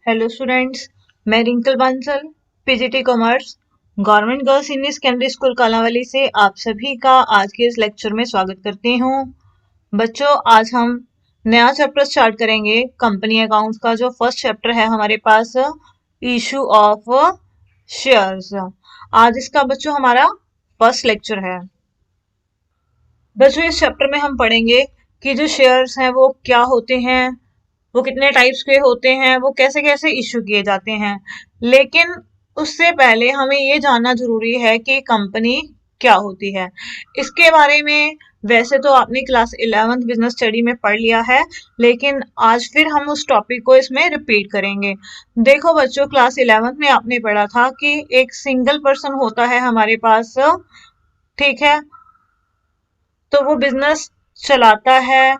Hello students, मैं Rinkal Bansal, PGT commerce, government girls senior secondary school Kalanwali से आप सभी का आज के इस लेक्चर में स्वागत करती हूँ। बच्चों, आज हम नया चैप्टर स्टार्ट करेंगे कंपनी अकाउंट्स का। जो फर्स्ट चैप्टर है हमारे पास, इशू ऑफ शेयर्स। आज इसका बच्चों हमारा फर्स्ट लेक्चर है। बच्चों, इस चैप्टर में हम पढ़ेंगे कि जो शेयर्स हैं वो क्या होते हैं, वो कितने टाइप्स के होते हैं, वो कैसे कैसे इशू किए जाते हैं। लेकिन उससे पहले हमें ये जानना जरूरी है कि कंपनी क्या होती है। इसके बारे में वैसे तो आपने क्लास 11th बिजनेस स्टडी में पढ़ लिया है, लेकिन आज फिर हम उस टॉपिक को इसमें रिपीट करेंगे। देखो बच्चों, क्लास 11th में आपने पढ़ा था कि एक सिंगल पर्सन होता है हमारे पास, ठीक है, तो वो बिजनेस चलाता है,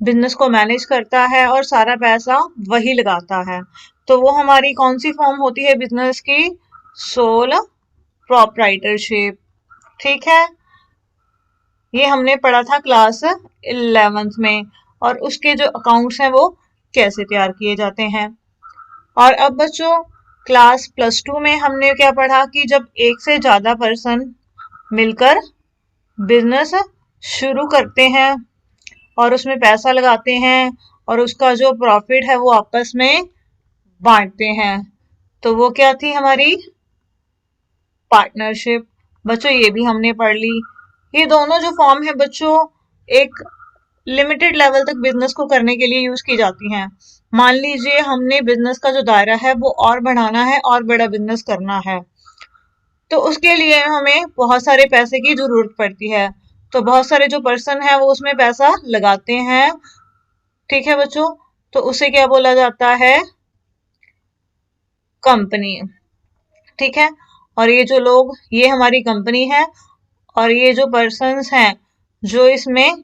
बिजनेस को मैनेज करता है और सारा पैसा वही लगाता है। तो वो हमारी कौन सी फॉर्म होती है बिजनेस की? Sole proprietorship. ठीक है, ये हमने पढ़ा था क्लास 11th में। और उसके जो अकाउंट्स हैं वो कैसे तैयार किए जाते हैं। और अब बच्चों, क्लास +2 में हमने क्या पढ़ा कि जब एक से ज्यादा पर्सन मिलकर बिजनेस शुरू करते हैं और उसमें पैसा लगाते हैं और उसका जो प्रॉफिट है वो आपस में बांटते हैं, तो वो क्या थी? हमारी पार्टनरशिप। बच्चों, ये भी हमने पढ़ ली। ये दोनों जो फॉर्म है बच्चों, एक लिमिटेड लेवल तक बिजनेस को करने के लिए यूज की जाती हैं। मान लीजिए हमने बिजनेस का जो दायरा है वो और बढ़ाना है और बड़ा बिजनेस करना है, तो उसके लिए हमें बहुत सारे पैसे की जरूरत पड़ती है। तो बहुत सारे जो पर्सन है वो उसमें पैसा लगाते हैं। ठीक है बच्चों, तो उसे क्या बोला जाता है? कंपनी। ठीक है, और ये जो लोग, ये हमारी कंपनी है। और ये जो पर्सन्स हैं जो इसमें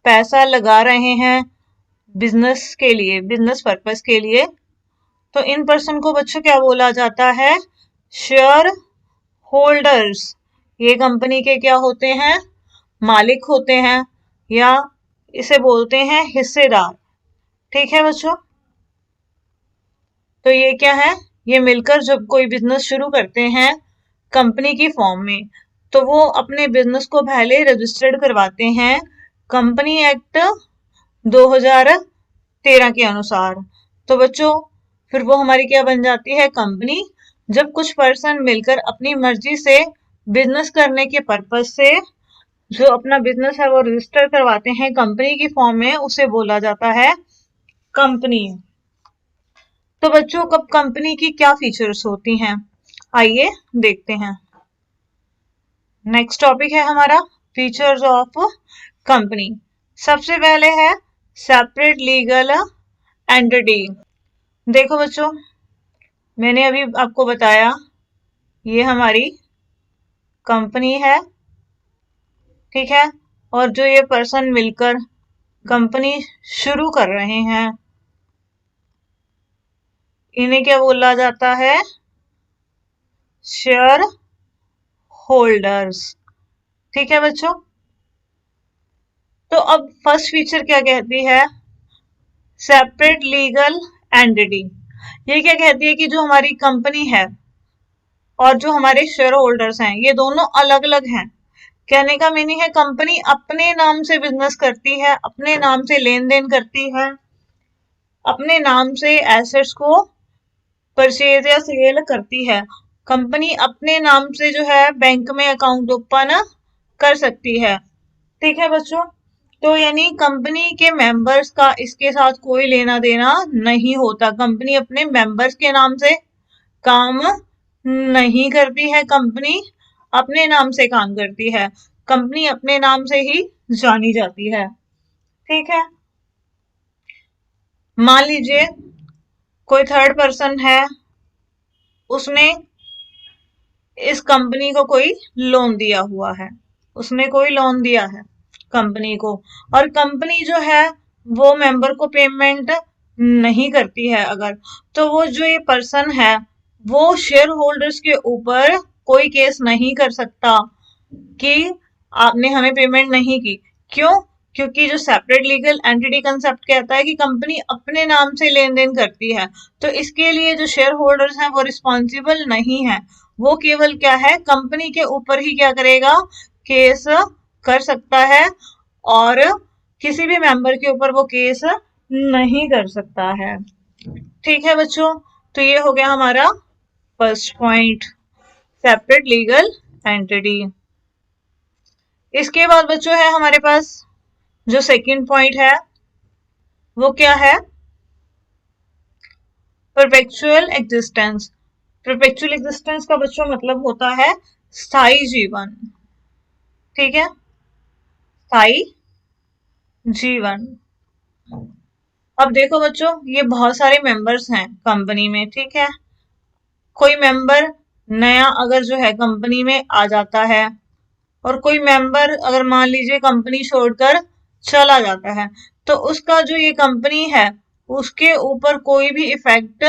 पैसा लगा रहे हैं बिजनेस के लिए, बिजनेस पर्पस के लिए, तो इन पर्सन को बच्चों क्या बोला जाता है? Share holders. ये कंपनी के क्या होते हैं? मालिक होते हैं, या इसे बोलते हैं हिस्सेदार। ठीक है बच्चों, तो ये क्या है? ये मिलकर जब कोई बिजनेस शुरू करते हैं कंपनी की फॉर्म में, तो वो अपने बिजनेस को पहले रजिस्टर्ड करवाते हैं कंपनी एक्ट 2013 के अनुसार। तो बच्चों, फिर वो हमारी क्या बन जाती है? कंपनी। जब कुछ पर्सन मिलकर अपनी मर्जी से बिजनेस करने के पर्पज से जो अपना बिजनेस है वो रजिस्टर करवाते हैं कंपनी की फॉर्म में, उसे बोला जाता है कंपनी। तो बच्चों, कब कंपनी की क्या फीचर्स होती हैं, आइए देखते हैं। नेक्स्ट टॉपिक है हमारा फीचर्स ऑफ कंपनी। सबसे पहले है सेपरेट लीगल एंटिटी। देखो बच्चों, मैंने अभी आपको बताया ये हमारी कंपनी है, ठीक है, और जो ये पर्सन मिलकर कंपनी शुरू कर रहे हैं इन्हें क्या बोला जाता है? Share holders. ठीक है बच्चों, तो अब फर्स्ट फीचर क्या कहती है? Separate legal entity. ये क्या कहती है कि जो हमारी कंपनी है और जो हमारे शेयर होल्डर्स हैं ये दोनों अलग अलग हैं। कहने का मीनिंग है कंपनी अपने नाम से बिजनेस करती है, अपने नाम से लेन देन करती है, अपने नाम से एसेट्स को परचेज या सेल करती है। कंपनी अपने नाम से जो है बैंक में अकाउंट ओपन कर सकती है। ठीक है बच्चों, तो यानी कंपनी के मेंबर्स का इसके साथ कोई लेना देना नहीं होता। कंपनी अपने मेंबर्स के नाम से काम नहीं करती है, कंपनी अपने नाम से काम करती है, कंपनी अपने नाम से ही जानी जाती है। ठीक है, मान लीजिए कोई थर्ड पर्सन है, उसने इस कंपनी को कोई लोन दिया हुआ है, उसने कोई लोन दिया है कंपनी को, और कंपनी जो है वो मेंबर को पेमेंट नहीं करती है अगर, तो वो जो ये पर्सन है वो शेयर होल्डर्स के ऊपर कोई केस नहीं कर सकता कि आपने हमें पेमेंट नहीं की। क्यों? क्योंकि जो सेपरेट लीगल एंटिटी कंसेप्ट कहता है कि कंपनी अपने नाम से लेन देन करती है, तो इसके लिए जो शेयर होल्डर्स हैं वो रिस्पॉन्सिबल नहीं है। वो केवल क्या है, कंपनी के ऊपर ही क्या करेगा, केस कर सकता है, और किसी भी मेंबर के ऊपर वो केस नहीं कर सकता है। ठीक है बच्चों, तो ये हो गया हमारा first point, separate legal entity. इसके बाद बच्चों है हमारे पास जो सेकंड पॉइंट है वो क्या है, परपेचुअल एग्जिस्टेंस। परपेचुअल एग्जिस्टेंस का बच्चों मतलब होता है स्थायी जीवन। ठीक है, स्थायी जीवन। अब देखो बच्चों, ये बहुत सारे मेंबर्स हैं कंपनी में। ठीक है, कोई मेंबर नया अगर जो है कंपनी में आ जाता है, और कोई मेंबर अगर मान लीजिए कंपनी छोड़कर चला जाता है, तो उसका जो ये कंपनी है उसके ऊपर कोई भी इफेक्ट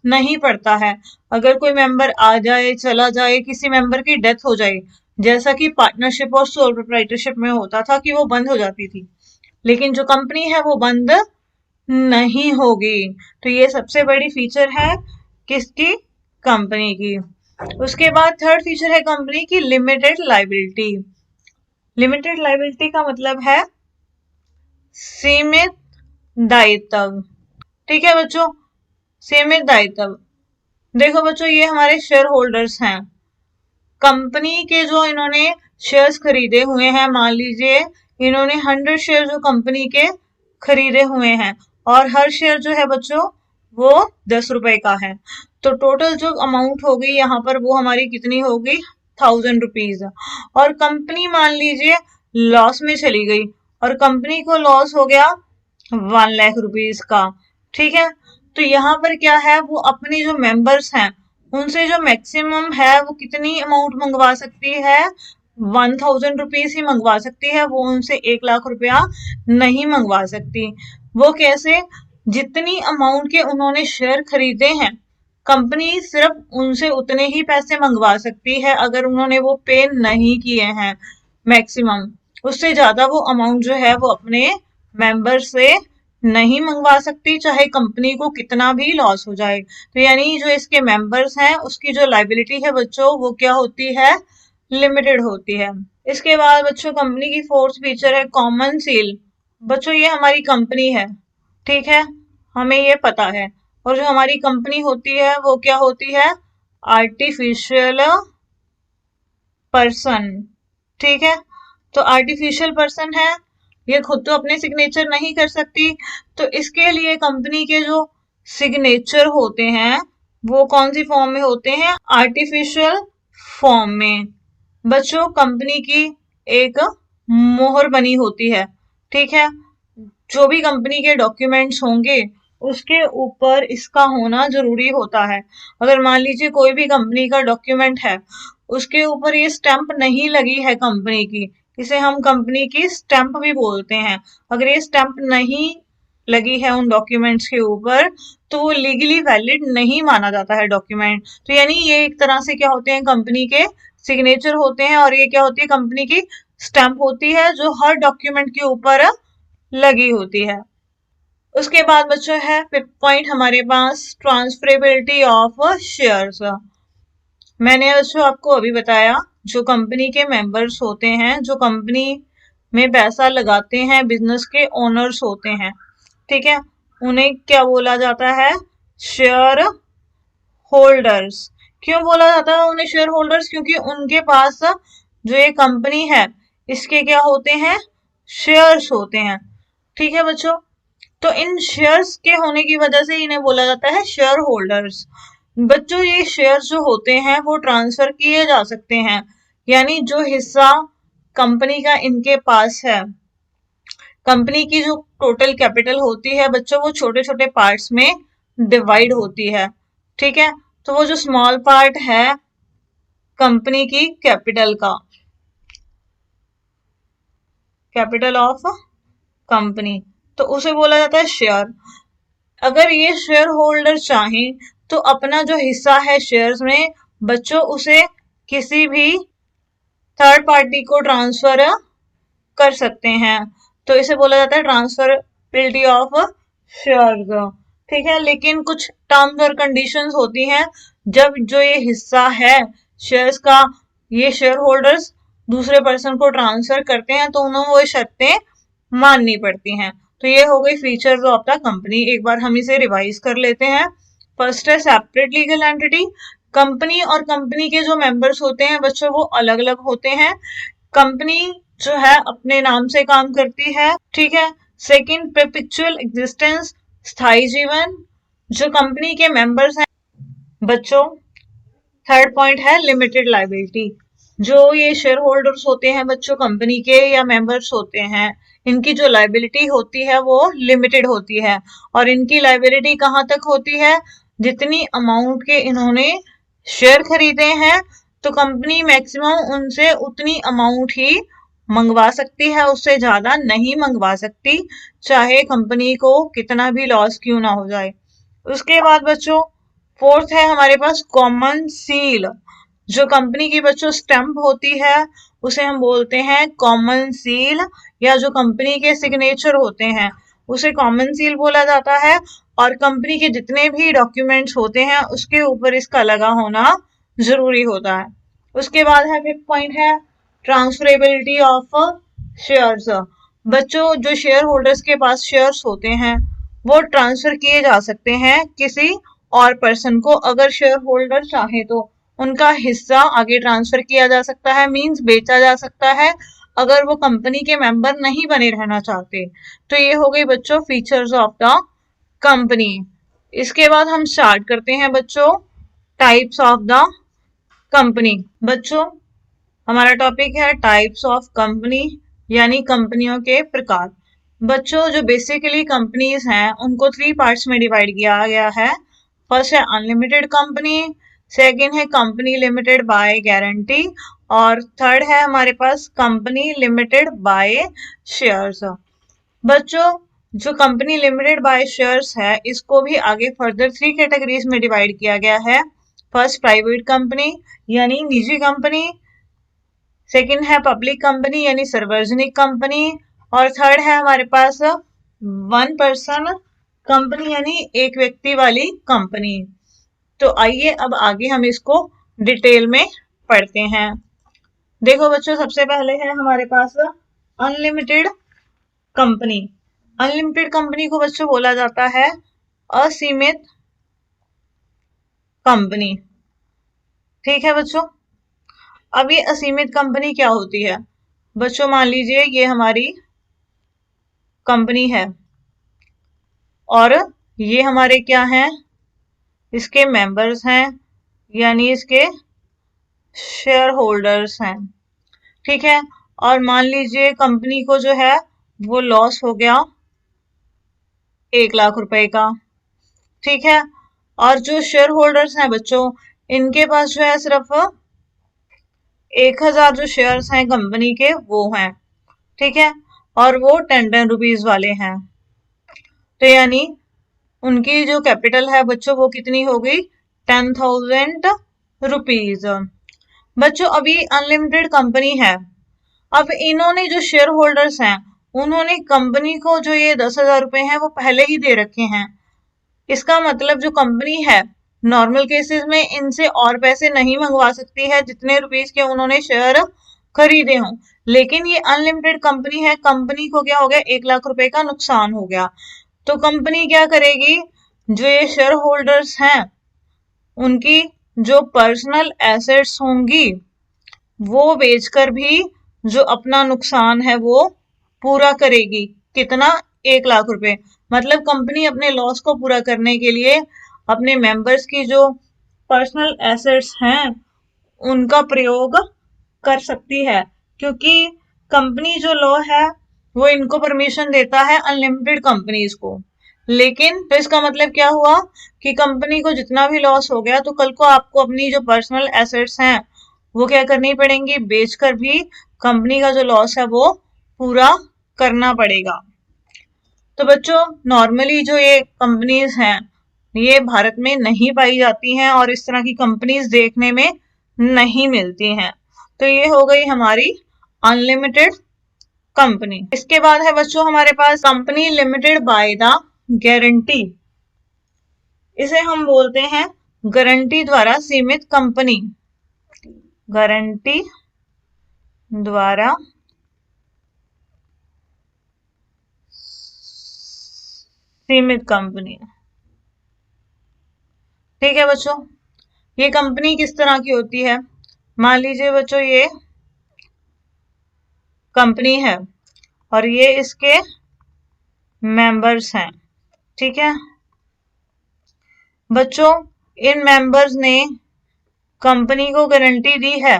नहीं पड़ता है। अगर कोई मेंबर आ जाए, चला जाए, किसी मेंबर की डेथ हो जाए, जैसा कि पार्टनरशिप और सोल प्रोप्राइटरशिप में होता था कि वो बंद हो जाती थी, लेकिन जो कंपनी है वो बंद नहीं होगी। तो ये सबसे बड़ी फीचर है किसकी, कंपनी की। उसके बाद थर्ड फीचर है कंपनी की लिमिटेड लाइबिलिटी। लिमिटेड लाइबिलिटी का मतलब है सीमित दायित्व। ठीक है बच्चों, सीमित दायित्व। देखो बच्चों, ये हमारे शेयर होल्डर्स हैं, कंपनी के जो इन्होंने शेयर्स खरीदे हुए हैं, मान लीजिए इन्होंने 100 शेयर जो कंपनी के खरीदे हुए हैं, और हर शेयर जो है बच्चों वो 10 रुपए का है, तो टोटल जो अमाउंट हो गई यहाँ पर वो हमारी कितनी होगी, 1000 रुपीज। और कंपनी मान लीजिए लॉस में चली गई, और कंपनी को लॉस हो गया 1 लाख रुपीज का। ठीक है, तो यहाँ पर क्या है, वो अपने जो मेंबर्स हैं उनसे जो मैक्सिमम है वो कितनी अमाउंट मंगवा सकती है, 1000 रुपीज ही मंगवा सकती है, वो उनसे 1 लाख रुपया नहीं मंगवा सकती। वो कैसे, जितनी अमाउंट के उन्होंने शेयर खरीदे हैं, कंपनी सिर्फ उनसे उतने ही पैसे मंगवा सकती है अगर उन्होंने वो पे नहीं किए हैं मैक्सिमम। उससे ज्यादा वो अमाउंट जो है वो अपने मेंबर से नहीं मंगवा सकती, चाहे कंपनी को कितना भी लॉस हो जाए। तो यानी जो इसके मेंबर्स हैं उसकी जो लाइबिलिटी है बच्चों वो क्या होती है, लिमिटेड होती है। इसके बाद बच्चों कंपनी की फोर्थ फीचर है कॉमन सील। बच्चों ये हमारी कंपनी है, ठीक है, हमें ये पता है, और जो हमारी कंपनी होती है वो क्या होती है, आर्टिफिशियल पर्सन। ठीक है, तो आर्टिफिशियल पर्सन है, ये खुद तो अपने सिग्नेचर नहीं कर सकती, तो इसके लिए कंपनी के जो सिग्नेचर होते हैं वो कौन सी फॉर्म में होते हैं, आर्टिफिशियल फॉर्म में। बच्चों कंपनी की एक मोहर बनी होती है। ठीक है, जो भी कंपनी के डॉक्यूमेंट्स होंगे उसके ऊपर इसका होना जरूरी होता है। अगर मान लीजिए कोई भी कंपनी का डॉक्यूमेंट है, उसके ऊपर ये स्टैंप नहीं लगी है कंपनी की, इसे हम कंपनी की स्टैंप भी बोलते हैं, अगर ये स्टैंप नहीं लगी है उन डॉक्यूमेंट्स के ऊपर तो वो लीगली वैलिड नहीं माना जाता है डॉक्यूमेंट। तो यानी ये एक तरह से क्या होते हैं, कंपनी के सिग्नेचर होते हैं, और ये क्या होती है, कंपनी की स्टैंप होती है जो हर डॉक्यूमेंट के ऊपर लगी होती है। उसके बाद बच्चों है फिफ्थ पॉइंट हमारे पास, ट्रांसफरेबिलिटी ऑफ शेयर्स। मैंने बच्चों आपको अभी बताया, जो कंपनी के मेंबर्स होते हैं, जो कंपनी में पैसा लगाते हैं, बिजनेस के ओनर्स होते हैं, ठीक है, उन्हें क्या बोला जाता है, शेयर होल्डर्स। क्यों बोला जाता है उन्हें शेयर होल्डर्स, क्योंकि उनके पास जो ये कंपनी है इसके क्या होते हैं, शेयर्स होते हैं। ठीक है बच्चों, तो इन शेयर्स के होने की वजह से इन्हें बोला जाता है शेयर होल्डर्स। बच्चों ये शेयर्स जो होते हैं वो ट्रांसफर किए जा सकते हैं, यानी जो हिस्सा कंपनी का इनके पास है, कंपनी की जो टोटल कैपिटल होती है बच्चों वो छोटे छोटे पार्ट्स में डिवाइड होती है। ठीक है, तो वो जो स्मॉल पार्ट है कंपनी की कैपिटल का, कैपिटल ऑफ कंपनी, तो उसे बोला जाता है शेयर। अगर ये शेयर होल्डर चाहें तो अपना जो हिस्सा है शेयर्स में बच्चों उसे किसी भी थर्ड पार्टी को ट्रांसफर कर सकते हैं। तो इसे बोला जाता है ट्रांसफरेबिलिटी ऑफ शेयर्स। ठीक है, लेकिन कुछ टर्म्स और कंडीशंस होती हैं जब जो ये हिस्सा है शेयर्स का, ये शेयर होल्डर्स दूसरे पर्सन को ट्रांसफर करते हैं तो उन्हें वो शर्तें माननी पड़ती हैं। तो ये हो गई फीचर्स ऑफ द कंपनी। एक बार हम इसे रिवाइज कर लेते हैं। फर्स्ट है सेपरेट लीगल एंटिटी। कंपनी और कंपनी के जो मेंबर्स होते हैं बच्चों वो अलग अलग होते हैं। कंपनी जो है अपने नाम से काम करती है। ठीक है। सेकंड, परपेचुअल एग्जिस्टेंस, स्थायी जीवन। जो कंपनी के मेंबर्स हैं बच्चों। थर्ड पॉइंट है लिमिटेड लाइबिलिटी। जो ये शेयर होल्डर्स होते हैं बच्चों कंपनी के या मेंबर्स होते हैं, इनकी जो लाइबिलिटी होती है वो लिमिटेड होती है। और इनकी लाइबिलिटी कहाँ तक होती है? जितनी अमाउंट के इन्होंने शेयर खरीदे हैं तो कंपनी मैक्सिमम उनसे उतनी अमाउंट ही मंगवा सकती है, उससे ज्यादा नहीं मंगवा सकती, चाहे कंपनी को कितना भी लॉस क्यों ना हो जाए। उसके बाद बच्चों फोर्थ है हमारे पास कॉमन सील। जो कंपनी की बच्चों स्टैंप होती है उसे हम बोलते हैं कॉमन सील, या जो कंपनी के सिग्नेचर होते हैं उसे कॉमन सील बोला जाता है। और कंपनी के जितने भी डॉक्यूमेंट्स होते हैं उसके ऊपर इसका लगा होना जरूरी होता है। उसके बाद है फिफ्थ पॉइंट है ट्रांसफरेबिलिटी ऑफ शेयर्स। बच्चों जो शेयर होल्डर्स के पास शेयर्स होते हैं वो ट्रांसफर किए जा सकते हैं किसी और पर्सन को। अगर शेयर होल्डर चाहे तो उनका हिस्सा आगे ट्रांसफर किया जा सकता है, मींस बेचा जा सकता है, अगर वो कंपनी के मेंबर नहीं बने रहना चाहते। तो ये हो गई बच्चों फीचर्स ऑफ द कंपनी। इसके बाद हम स्टार्ट करते हैं बच्चों टाइप्स ऑफ द कंपनी। बच्चों हमारा टॉपिक है टाइप्स ऑफ कंपनी, यानी कंपनियों के प्रकार। बच्चों जो बेसिकली कंपनीज हैं उनको 3 पार्ट्स में डिवाइड किया गया है। फर्स्ट है अनलिमिटेड कंपनी, सेकंड है कंपनी लिमिटेड बाय गारंटी, और थर्ड है हमारे पास कंपनी लिमिटेड बाय शेयर्स। बच्चों जो कंपनी लिमिटेड बाय शेयर्स है इसको भी आगे फर्दर 3 कैटेगरीज में डिवाइड किया गया है। फर्स्ट प्राइवेट कंपनी यानी निजी कंपनी, सेकंड है पब्लिक कंपनी यानी सार्वजनिक कंपनी, और थर्ड है हमारे पास वन पर्सन कंपनी यानी एक व्यक्ति वाली कंपनी। तो आइए अब आगे हम इसको डिटेल में पढ़ते हैं। देखो बच्चों सबसे पहले है हमारे पास अनलिमिटेड कंपनी। अनलिमिटेड कंपनी को बच्चों बोला जाता है असीमित कंपनी। ठीक है बच्चों। अब ये असीमित कंपनी क्या होती है? बच्चों मान लीजिए ये हमारी कंपनी है और ये हमारे क्या हैं? इसके मेंबर्स हैं, यानी इसके शेयर होल्डर्स हैं। ठीक है। और मान लीजिए कंपनी को जो है वो लॉस हो गया 1 लाख रुपए का। ठीक है। और जो शेयर होल्डर्स हैं बच्चों इनके पास जो है सिर्फ 1000 जो शेयर्स हैं कंपनी के वो हैं। ठीक है। और वो 10 रुपीज वाले हैं। तो यानी उनकी जो कैपिटल है बच्चों वो कितनी हो गई? 10,000 रुपीज। बच्चों अभी अनलिमिटेड कंपनी है। अब इन्होंने जो शेयर होल्डर्स हैं उन्होंने कंपनी को जो ये 10,000 रुपए हैं वो पहले ही दे रखे हैं। इसका मतलब जो कंपनी है नॉर्मल केसेस में इनसे और पैसे नहीं मंगवा सकती है जितने रुपीस के उन्होंने शेयर खरीदे हों। लेकिन ये अनलिमिटेड कंपनी है, कंपनी को क्या हो गया? 1 लाख रुपए का नुकसान हो गया। तो कंपनी क्या करेगी? जो ये शेयर होल्डर्स हैं उनकी जो पर्सनल एसेट्स होंगी वो बेचकर भी जो अपना नुकसान है वो पूरा करेगी। कितना? 1 लाख रुपए। मतलब कंपनी अपने लॉस को पूरा करने के लिए अपने मेंबर्स की जो पर्सनल एसेट्स हैं उनका प्रयोग कर सकती है, क्योंकि कंपनी जो लॉ है वो इनको परमिशन देता है अनलिमिटेड कंपनीज को। लेकिन तो इसका मतलब क्या हुआ कि कंपनी को जितना भी लॉस हो गया तो कल को आपको अपनी जो पर्सनल एसेट्स हैं वो क्या करनी पड़ेंगी? बेचकर भी कंपनी का जो लॉस है वो पूरा करना पड़ेगा। तो बच्चों नॉर्मली जो ये कंपनीज हैं ये भारत में नहीं पाई जाती हैं और इस तरह की कंपनीज देखने में नहीं मिलती हैं। तो ये हो गई हमारी अनलिमिटेड कंपनी। इसके बाद है बच्चों हमारे पास company limited by the guarantee. इसे हम बोलते हैं गारंटी द्वारा सीमित कंपनी। गारंटी द्वारा सीमित कंपनी। ठीक है बच्चों, ये कंपनी किस तरह की होती है? मान लीजिए बच्चों ये कंपनी है और ये इसके मेंबर्स हैं। ठीक है बच्चों, इन मेंबर्स ने कंपनी को गारंटी दी है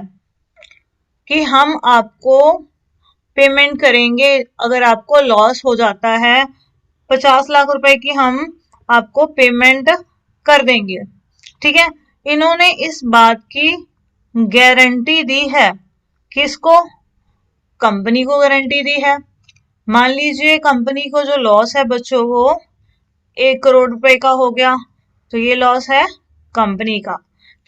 कि हम आपको पेमेंट करेंगे अगर आपको लॉस हो जाता है, 50 लाख रुपए की हम आपको पेमेंट कर देंगे। ठीक है, इन्होंने इस बात की गारंटी दी है, किसको? कंपनी को गारंटी दी है। मान लीजिए कंपनी को जो लॉस है बच्चों वो 1 करोड़ रुपए का हो गया, तो ये लॉस है कंपनी का।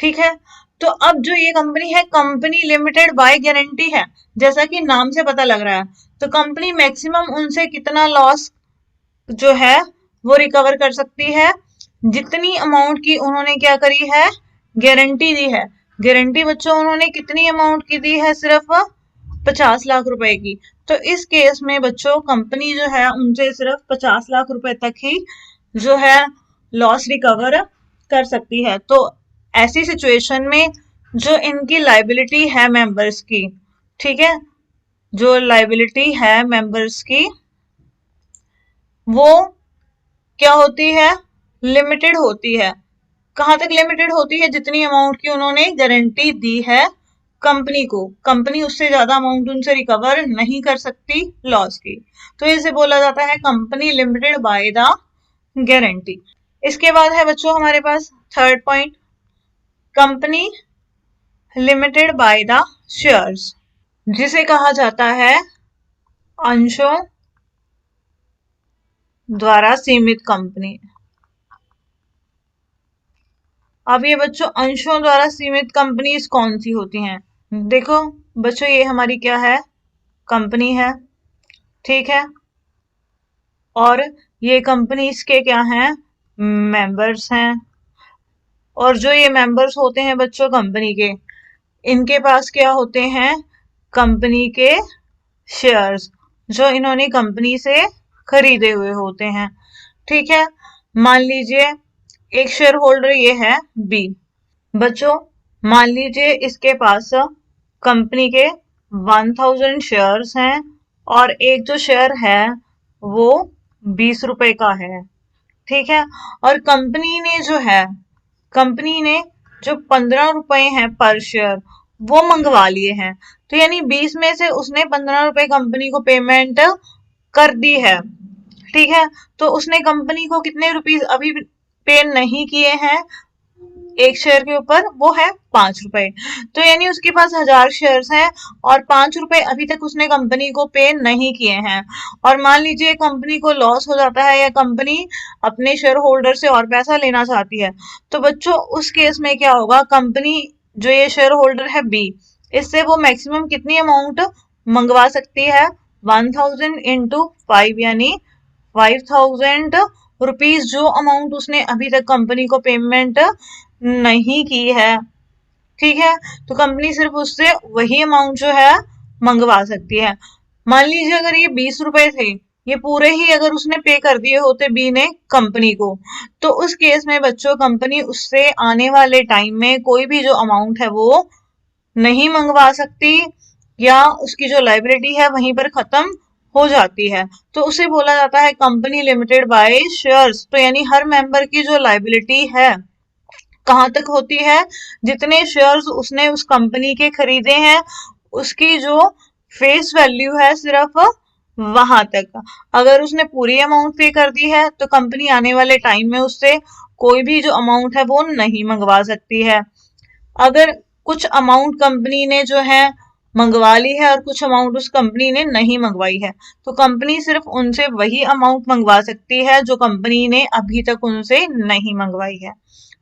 ठीक है, तो अब जो ये कंपनी है कंपनी लिमिटेड बाय गारंटी है, जैसा कि नाम से पता लग रहा है, तो कंपनी मैक्सिमम उनसे कितना लॉस जो है वो रिकवर कर सकती है, जितनी अमाउंट की उन्होंने क्या करी है, गारंटी दी है। गारंटी बच्चों उन्होंने कितनी अमाउंट की दी है? सिर्फ 50 लाख रुपए की। तो इस केस में बच्चों कंपनी जो है उनसे सिर्फ 50 लाख रुपए तक ही जो है लॉस रिकवर कर सकती है। तो ऐसी सिचुएशन में जो इनकी लाइबिलिटी है मेंबर्स की, ठीक है, जो लाइबिलिटी है मेंबर्स की वो क्या होती है? लिमिटेड होती है। कहां तक लिमिटेड होती है? जितनी अमाउंट की उन्होंने गारंटी दी है कंपनी को, कंपनी उससे ज्यादा अमाउंट उनसे रिकवर नहीं कर सकती लॉस की, तो इसे बोला जाता है company limited by the guarantee. इसके बाद है बच्चों हमारे पास third point, company limited by the shares, जिसे कहा जाता है अंशों द्वारा सीमित कंपनी। अब ये बच्चों अंशों द्वारा सीमित कंपनीज कौन सी होती हैं? देखो बच्चों ये हमारी क्या है, कंपनी है। ठीक है, और ये कंपनीज के क्या हैं, मेंबर्स हैं। और जो ये मेंबर्स होते हैं बच्चों कंपनी के, इनके पास क्या होते हैं, कंपनी के शेयर्स, जो इन्होंने कंपनी से खरीदे हुए होते हैं। ठीक है, मान लीजिए एक शेयर होल्डर ये है बी। बच्चों मान लीजिए इसके पास कंपनी के 1000 शेयर्स हैं और एक जो शेयर है वो 20 रुपए का है। ठीक है, और कंपनी ने जो 15 रुपए हैं पर शेयर वो मंगवा लिए हैं, तो यानी 20 में से उसने 15 रुपए कंपनी को पेमेंट कर दी है। ठीक है, तो उसने कंपनी को कितने रुपीस अभी पे नहीं किए हैं एक शेयर के ऊपर, वो है 5 रुपए। तो यानी उसके पास 1000 शेयर्स हैं और 5 रुपए अभी तक उसने कंपनी को पे नहीं किए हैं। और मान लीजिए कंपनी को लॉस हो जाता है या कंपनी अपने शेयर होल्डर से और पैसा लेना चाहती है, तो बच्चों उस केस में क्या होगा, कंपनी जो ये शेयर होल्डर है बी, इससे वो मैक्सिमम कितनी अमाउंट मंगवा सकती है, 1000 इंटू 5 यानी 5000 रुपीज, जो अमाउंट उसने अभी तक कंपनी को पेमेंट नहीं की है। ठीक है, तो कंपनी सिर्फ उससे वही अमाउंट जो है मंगवा सकती है। मान लीजिए अगर ये 20 रुपए थे, ये पूरे ही अगर उसने पे कर दिए होते बी ने कंपनी को, तो उस केस में बच्चों कंपनी उससे आने वाले टाइम में कोई भी जो अमाउंट है वो नहीं मंगवा सकती, या उसकी जो लाइबिलिटी है वहीं पर खत्म हो जाती है। तो उसे बोला जाता है कंपनी लिमिटेड बाय शेयर्स। तो यानी हर मेंबर की जो लाइबिलिटी है कहां तक होती है, जितने शेयर्स उसने उस कंपनी के खरीदे हैं उसकी जो फेस वैल्यू है सिर्फ वहां तक। अगर उसने पूरी अमाउंट पे कर दी है तो कंपनी आने वाले टाइम में उससे कोई भी जो अमाउंट है वो नहीं मंगवा सकती है। अगर कुछ अमाउंट कंपनी ने जो है मंगवा ली है और कुछ अमाउंट उस कंपनी ने नहीं मंगवाई है, तो कंपनी सिर्फ उनसे वही अमाउंट मंगवा सकती है जो कंपनी ने अभी तक उनसे नहीं मंगवाई है।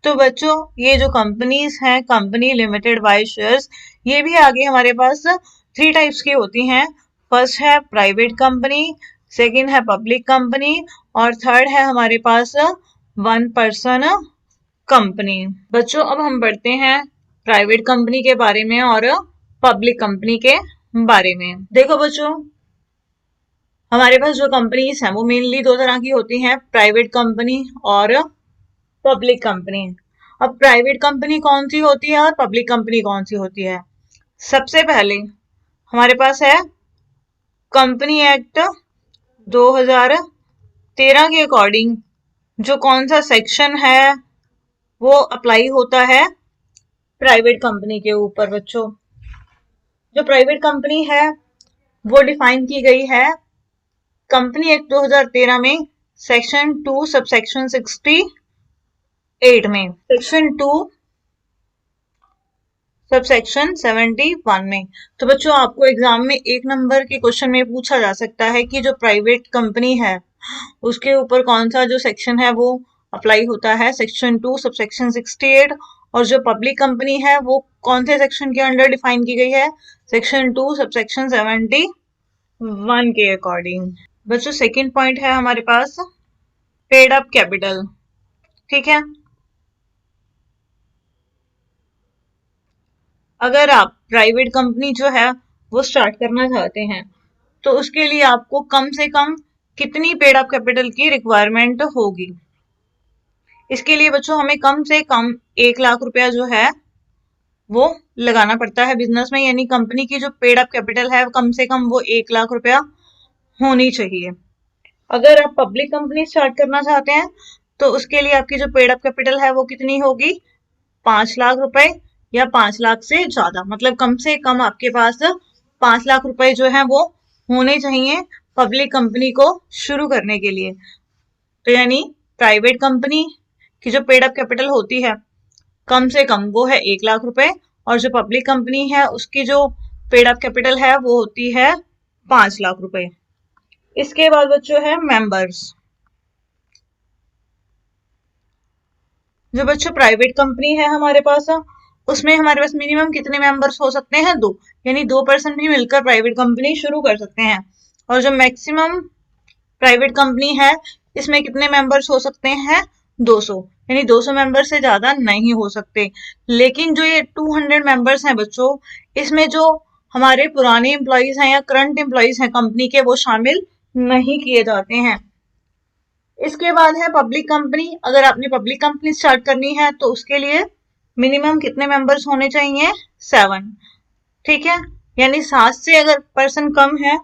तो बच्चों ये जो कंपनीज हैं कंपनी लिमिटेड बाय शेयर्स, ये भी आगे हमारे पास 3 टाइप्स की होती हैं। फर्स्ट है प्राइवेट कंपनी, सेकंड है पब्लिक कंपनी और थर्ड है हमारे पास वन पर्सन कंपनी। बच्चों अब हम पढ़ते हैं प्राइवेट कंपनी के बारे में और पब्लिक कंपनी के बारे में। देखो बच्चों, हमारे पास जो कंपनीज हैं वो मेनली दो तरह की होती हैं, प्राइवेट कंपनी और पब्लिक कंपनी। अब प्राइवेट कंपनी कौन सी होती है और पब्लिक कंपनी कौन सी होती है? सबसे पहले हमारे पास है कंपनी एक्ट 2013 के अकॉर्डिंग जो कौन सा सेक्शन है वो अप्लाई होता है प्राइवेट कंपनी के ऊपर। बच्चों, जो प्राइवेट कंपनी है वो डिफाइन की गई है कंपनी एक्ट 2013 में सेक्शन 2 सबसेक्शन 68 में, सेक्शन 2 सबसेक्शन 71 में। तो बच्चों, आपको एग्जाम में 1 नंबर के क्वेश्चन में पूछा जा सकता है कि जो प्राइवेट कंपनी है उसके ऊपर कौन सा जो सेक्शन है वो अप्लाई होता है, सेक्शन 2 सबसेक्शन 68, और जो पब्लिक कंपनी है वो कौन से सेक्शन के अंडर डिफाइन की गई है, सेक्शन 2 सबसेक्शन 71 के अकॉर्डिंग। बच्चों, सेकंड पॉइंट है हमारे पास पेड अप कैपिटल। ठीक है, अगर आप प्राइवेट कंपनी जो है वो स्टार्ट करना चाहते हैं तो उसके लिए आपको कम से कम कितनी पेड अप कैपिटल की रिक्वायरमेंट होगी? इसके लिए बच्चों हमें कम से कम 1 लाख रुपया जो है वो लगाना पड़ता है बिजनेस में, यानी कंपनी की जो पेड अप कैपिटल है कम से कम वो 1 लाख रुपया होनी चाहिए। अगर आप पब्लिक कंपनी स्टार्ट करना चाहते हैं तो उसके लिए आपकी जो पेड अप कैपिटल है वो कितनी होगी? 5 लाख रुपए या 5 लाख से ज्यादा, मतलब कम से कम आपके पास 5 लाख रुपए जो है वो होने चाहिए पब्लिक कंपनी को शुरू करने के लिए। तो यानी प्राइवेट कंपनी की जो पेड अप कैपिटल होती है कम से कम वो है 1 लाख रुपए, और जो पब्लिक कंपनी है उसकी जो पेड अप कैपिटल है वो होती है 5 लाख रुपए। इसके बाद बच्चों है मेंबर्स। जो बच्चों प्राइवेट कंपनी है हमारे पास, उसमें हमारे पास मिनिमम कितने मेंबर्स हो सकते हैं? 2, यानी 2 पर्सन भी मिलकर प्राइवेट कंपनी शुरू कर सकते हैं। और जो मैक्सिमम प्राइवेट कंपनी है इसमें कितने मेंबर्स हो सकते हैं? 200, यानी 200 मेंबर से ज्यादा नहीं हो सकते। लेकिन जो ये 200 मेंबर्स हैं बच्चों, इसमें जो हमारे पुराने एम्प्लॉइज हैं या करंट एम्प्लॉइज हैं कंपनी के वो शामिल नहीं किए जाते हैं। इसके बाद है पब्लिक कंपनी। अगर आपने पब्लिक कंपनी स्टार्ट करनी है तो उसके लिए मिनिमम कितने मेंबर्स होने चाहिए? 7। ठीक है, यानी 7 से अगर पर्सन कम है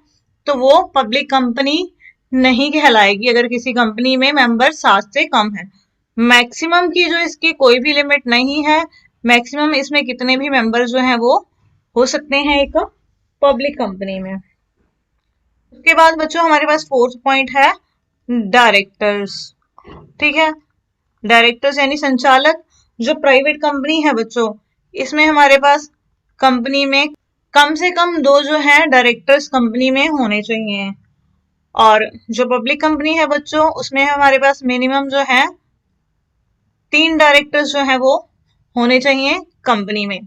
तो वो पब्लिक कंपनी नहीं कहलाएगी अगर किसी कंपनी में मेंबर 7 से कम है। मैक्सिमम की जो इसकी कोई भी लिमिट नहीं है, मैक्सिमम इसमें कितने भी मेंबर जो हैं वो हो सकते हैं एक पब्लिक कंपनी में। उसके बाद बच्चों हमारे पास 4th पॉइंट है डायरेक्टर्स। ठीक है, डायरेक्टर्स यानी संचालक। जो प्राइवेट कंपनी है बच्चों, इसमें हमारे पास कंपनी में कम से कम 2 जो है डायरेक्टर्स कंपनी में होने चाहिए, और जो पब्लिक कंपनी है बच्चों उसमें हमारे पास मिनिमम जो है 3 डायरेक्टर्स जो है वो होने चाहिए कंपनी में।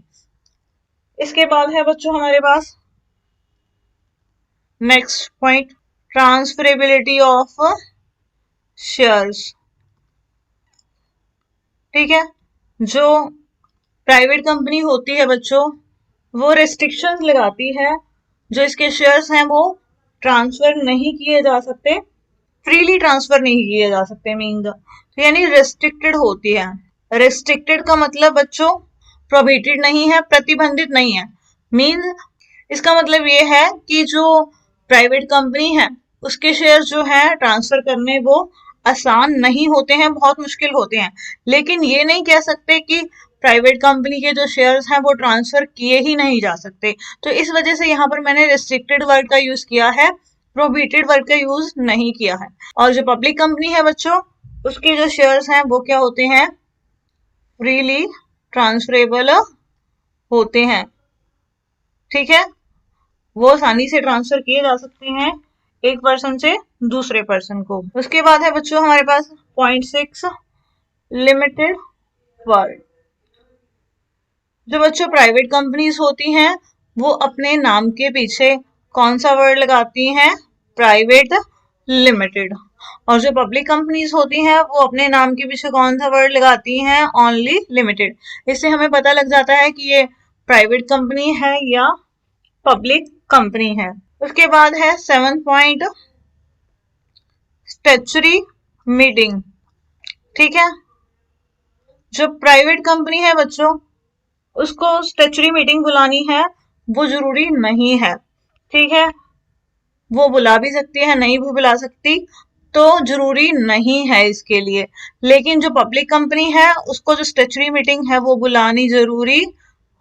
इसके बाद है बच्चों हमारे पास next point transferability of shares. ठीक है, जो प्राइवेट कंपनी होती है बच्चों वो रेस्ट्रिक्शंस लगाती है, जो इसके शेयर्स हैं वो ट्रांसफर नहीं किए जा सकते, फ्रीली ट्रांसफर नहीं किए जा सकते मीन्स, तो यानी रेस्ट्रिक्टेड होती है। रेस्ट्रिक्टेड का मतलब बच्चों प्रोहिबिटेड नहीं है, प्रतिबंधित नहीं है। मीन्स इसका मतलब ये है कि जो प्राइवेट कंपनी है उसके शेयर जो है ट्रांसफर करने वो आसान नहीं होते हैं, बहुत मुश्किल होते हैं। लेकिन ये नहीं कह सकते कि प्राइवेट कंपनी के जो शेयर्स हैं वो ट्रांसफर किए ही नहीं जा सकते। तो इस वजह से यहाँ पर मैंने रेस्ट्रिक्टेड वर्ड का यूज किया है, प्रोहिबिटेड वर्ड का यूज नहीं किया है। और जो पब्लिक कंपनी है बच्चों उसके जो शेयर्स हैं वो क्या होते हैं? फ्रीली ट्रांसफरेबल होते हैं। ठीक है, वो आसानी से ट्रांसफर किए जा सकते हैं एक पर्सन से दूसरे पर्सन को। उसके बाद है बच्चों हमारे पास पॉइंट 6 लिमिटेड वर्ड। जो बच्चों प्राइवेट कंपनीज होती हैं वो अपने नाम के पीछे कौन सा वर्ड लगाती हैं? Private limited. और जो पब्लिक कंपनीज होती हैं वो अपने नाम के पीछे कौन सा वर्ड लगाती हैं? Only limited. इससे हमें पता लग जाता है कि ये प्राइवेट कंपनी है या पब्लिक कंपनी है। उसके बाद है 7th पॉइंट, स्टैट्यूटरी मीटिंग। ठीक है, जो प्राइवेट कंपनी है बच्चों, उसको स्टैट्यूटरी मीटिंग बुलानी है वो जरूरी नहीं है। ठीक है, वो बुला भी सकती है, नहीं भी बुला सकती, तो जरूरी नहीं है इसके लिए। लेकिन जो पब्लिक कंपनी है उसको जो स्टैट्यूटरी मीटिंग है वो बुलानी जरूरी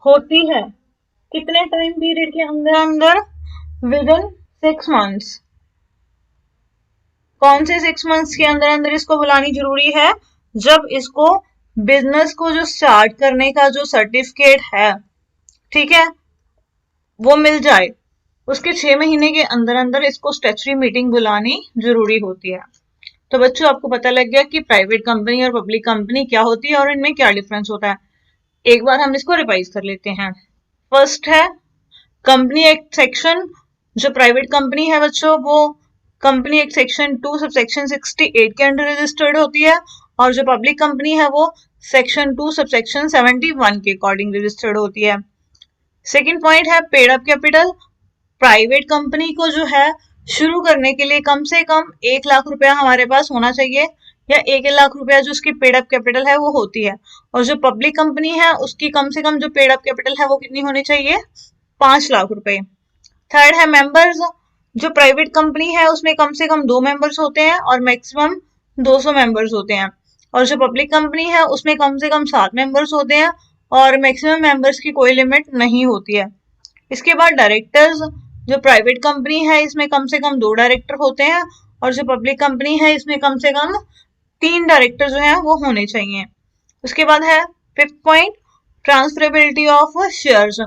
होती है। कितने टाइम पीरियड के अंदर अंदर? With in 6 months. कौन से 6 मंथ्स के अंदर अंदर इसको बुलानी जरूरी है? जब इसको बिजनेस को जो स्टार्ट करने का जो सर्टिफिकेट है, ठीक है, वो मिल जाए, उसके 6 महीने के अंदर अंदर इसको स्टैट्यूटरी मीटिंग बुलानी जरूरी होती है। तो बच्चों आपको पता लग गया कि प्राइवेट कंपनी और पब्लिक कंपनी क्या होती है और इनमें क्या डिफरेंस होता है। एक बार हम इसको रिवाइज कर लेते हैं। फर्स्ट है कंपनी एक्ट सेक्शन। जो प्राइवेट कंपनी है बच्चों वो company act section 2 sub section 68 के अंडर रजिस्टर्ड होती है, और जो पब्लिक कंपनी है वो सेक्शन 2 सब सेक्शन 71 के अकॉर्डिंग रजिस्टर्ड होती है। सेकेंड पॉइंट है paid up capital. Private company को जो है शुरू करने के लिए कम से कम 1 लाख रुपया हमारे पास होना चाहिए, या 1 लाख रुपया जो उसकी पेड अप कैपिटल है वो होती है। और जो पब्लिक कंपनी है उसकी कम से कम जो पेड अप कैपिटल है वो कितनी होनी चाहिए? 5 लाख रुपए। थर्ड है मेंबर्स। जो प्राइवेट कंपनी है उसमें कम से कम 2 मेंबर्स होते हैं और मैक्सिमम 200 मेंबर्स होते हैं। और जो पब्लिक कंपनी है उसमें कम से कम 7 मेंबर्स होते हैं और मैक्सिमम मेंबर्स की कोई लिमिट नहीं होती है। इसके बाद डायरेक्टर्स। जो प्राइवेट कंपनी है इसमें कम से कम 2 डायरेक्टर होते हैं, और जो पब्लिक कंपनी है इसमें कम से कम 3 डायरेक्टर जो हैं वो होने चाहिए। उसके बाद है 5th point, transferability of shares.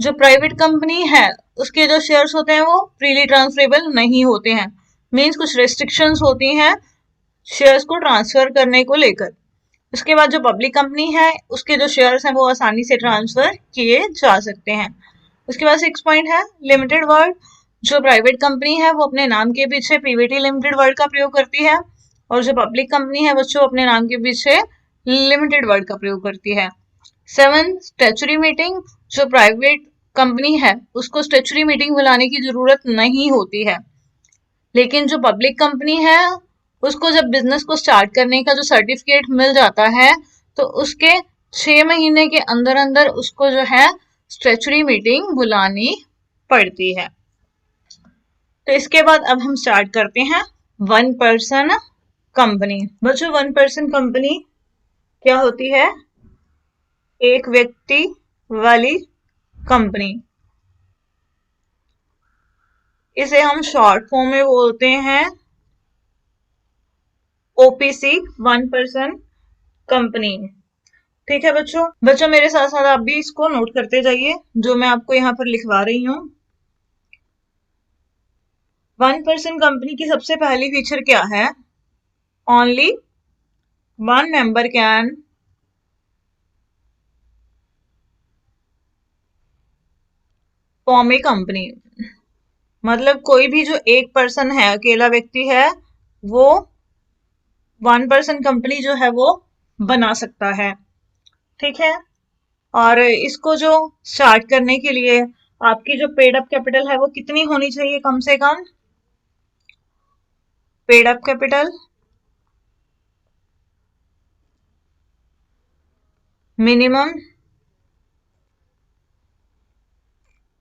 जो प्राइवेट कंपनी है उसके जो शेयर्स होते हैं वो फ्रीली ट्रांसफरेबल नहीं होते हैं, मींस कुछ रेस्ट्रिक्शंस होती हैं शेयर्स को ट्रांसफर करने को लेकर। उसके बाद जो पब्लिक कंपनी है उसके जो शेयर्स हैं वो आसानी से ट्रांसफर किए जा सकते हैं। उसके बाद 6 पॉइंट है लिमिटेड वर्ड। जो प्राइवेट कंपनी है वो अपने नाम के पीछे पीवीटी लिमिटेड वर्ड का प्रयोग करती है, और जो पब्लिक कंपनी है बच्चों अपने नाम के पीछे लिमिटेड वर्ड का प्रयोग करती है। 7 स्टैट्यूटरी मीटिंग। जो प्राइवेट कंपनी है उसको स्टैट्यूटरी मीटिंग बुलाने की जरूरत नहीं होती है, लेकिन जो पब्लिक कंपनी है उसको जब बिजनेस को स्टार्ट करने का जो सर्टिफिकेट मिल जाता है तो उसके 6 महीने के अंदर अंदर उसको जो है स्टैट्यूटरी मीटिंग बुलानी पड़ती है। तो इसके बाद अब हम स्टार्ट करते हैं 1 पर्सन कंपनी। बच्चों 1 पर्सन कंपनी क्या होती है? एक व्यक्ति वाली कंपनी। इसे हम शॉर्ट फॉर्म में बोलते हैं ओपीसी, 1 पर्सन कंपनी। ठीक है बच्चों मेरे साथ साथ आप भी इसको नोट करते जाइए जो मैं आपको यहाँ पर लिखवा रही हूँ। 1 पर्सन कंपनी की सबसे पहली फीचर क्या है? Only 1 member can form A company. मतलब कोई भी जो एक पर्सन है, अकेला व्यक्ति है, वो 1 पर्सन कंपनी जो है वो बना सकता है। ठीक है, और इसको जो स्टार्ट करने के लिए आपकी जो पेड अप कैपिटल है वो कितनी होनी चाहिए? कम से कम paid up capital minimum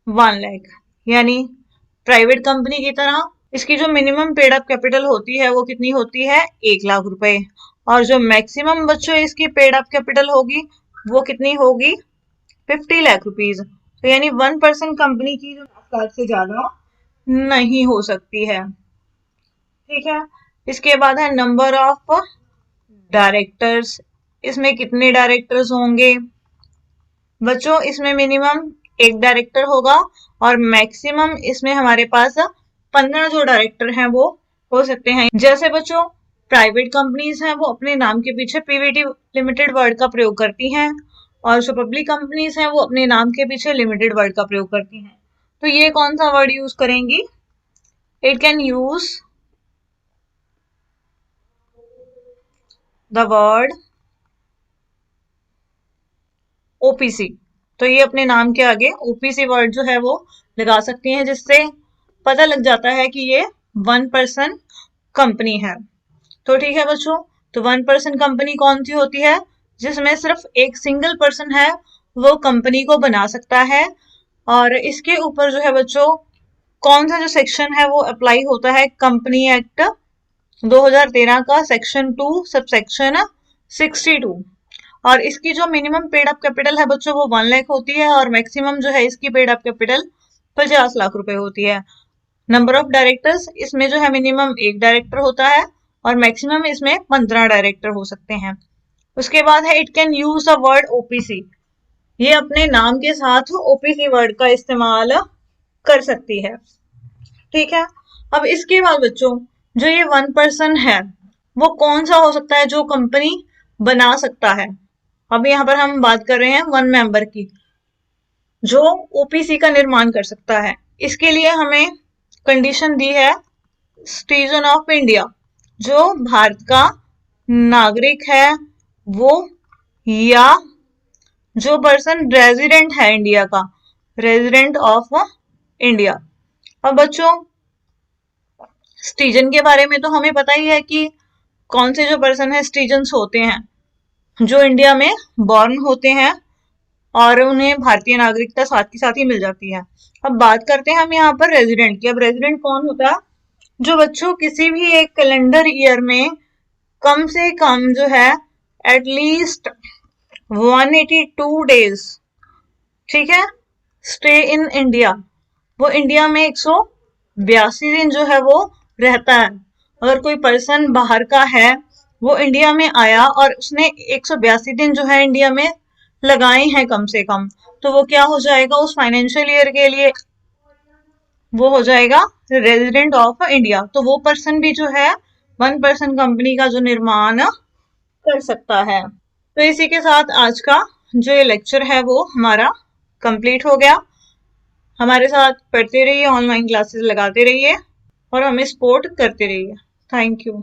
1 lakh. यानी प्राइवेट कंपनी की तरह इसकी जो मिनिमम पेड अप कैपिटल होती है वो कितनी होती है? 1 लाख रुपए। और जो मैक्सिमम बच्चों इसकी पेड अप कैपिटल होगी वो कितनी होगी? 50 लाख रुपीज। तो यानी 1 पर्सन कंपनी की जो 10 लाख से ज्यादा नहीं हो सकती है। ठीक है, इसके बाद है नंबर ऑफ डायरेक्टर्स। इसमें कितने डायरेक्टर्स होंगे? बच्चों इसमें मिनिमम 1 डायरेक्टर होगा और मैक्सिमम इसमें हमारे पास 15 जो डायरेक्टर हैं वो हो सकते हैं। जैसे बच्चों प्राइवेट कंपनीज हैं वो अपने नाम के पीछे पीवीटी लिमिटेड वर्ड का प्रयोग करती हैं, और जो पब्लिक कंपनीज हैं वो अपने नाम के पीछे लिमिटेड वर्ड का प्रयोग करती हैं। तो ये कौन सा वर्ड यूज करेंगी? It can use the word OPC. तो ये अपने नाम के आगे ओपीसी वर्ड जो है वो लगा सकती हैं, जिससे पता लग जाता है कि ये 1% कंपनी है। तो ठीक है बच्चों, तो 1% कंपनी कौन सी होती है? जिसमें सिर्फ एक सिंगल पर्सन है, वो कंपनी को बना सकता है। और इसके ऊपर जो है बच्चों कौन सा जो सेक्शन है वो अप्लाई होता है? कंपनी एक्ट 2013 का सेक्शन 2 सबसेक्शन 62। और इसकी जो मिनिमम पेड अप कैपिटल है बच्चों वो 1 लाख होती है, और मैक्सिमम जो है इसकी पेड अप कैपिटल 50 लाख रुपए होती है। नंबर ऑफ डायरेक्टर्स, इसमें जो है मिनिमम 1 डायरेक्टर होता है और मैक्सिमम इसमें 15 डायरेक्टर हो सकते हैं। उसके बाद है it can use the word OPC. ये अपने नाम के साथ ओपीसी वर्ड का इस्तेमाल कर सकती है। ठीक है, अब इसके बाद बच्चों जो ये 1% है वो कौन सा हो सकता है जो कंपनी बना सकता है? अब यहाँ पर हम बात कर रहे हैं 1 मेंबर की, जो ओपीसी का निर्माण कर सकता है। इसके लिए हमें कंडीशन दी है सिटीजन ऑफ इंडिया, जो भारत का नागरिक है वो, या जो पर्सन रेजिडेंट है इंडिया का, रेजिडेंट ऑफ इंडिया। अब बच्चों सिटीजन के बारे में तो हमें पता ही है कि कौन से जो पर्सन है सिटीजन्स होते हैं, जो इंडिया में बॉर्न होते हैं और उन्हें भारतीय नागरिकता साथ के साथ ही मिल जाती है। अब बात करते हैं हम यहाँ पर रेजिडेंट की। अब रेजिडेंट कौन होता है? जो बच्चों किसी भी एक कैलेंडर ईयर में कम से कम जो है एटलीस्ट 182 डेज, ठीक है, स्टे इन इंडिया, वो इंडिया में 182 दिन जो है वो रहता है। अगर कोई पर्सन बाहर का है, वो इंडिया में आया और उसने 182 दिन जो है इंडिया में लगाए हैं कम से कम, तो वो क्या हो जाएगा? उस फाइनेंशियल ईयर के लिए वो हो जाएगा रेजिडेंट ऑफ इंडिया। तो वो पर्सन भी जो है 1% कंपनी का जो निर्माण कर सकता है। तो इसी के साथ आज का जो ये लेक्चर है वो हमारा कंप्लीट हो गया। हमारे साथ पढ़ते रहिए, ऑनलाइन क्लासेस लगाते रहिए और हमें सपोर्ट करते रहिए। Thank you.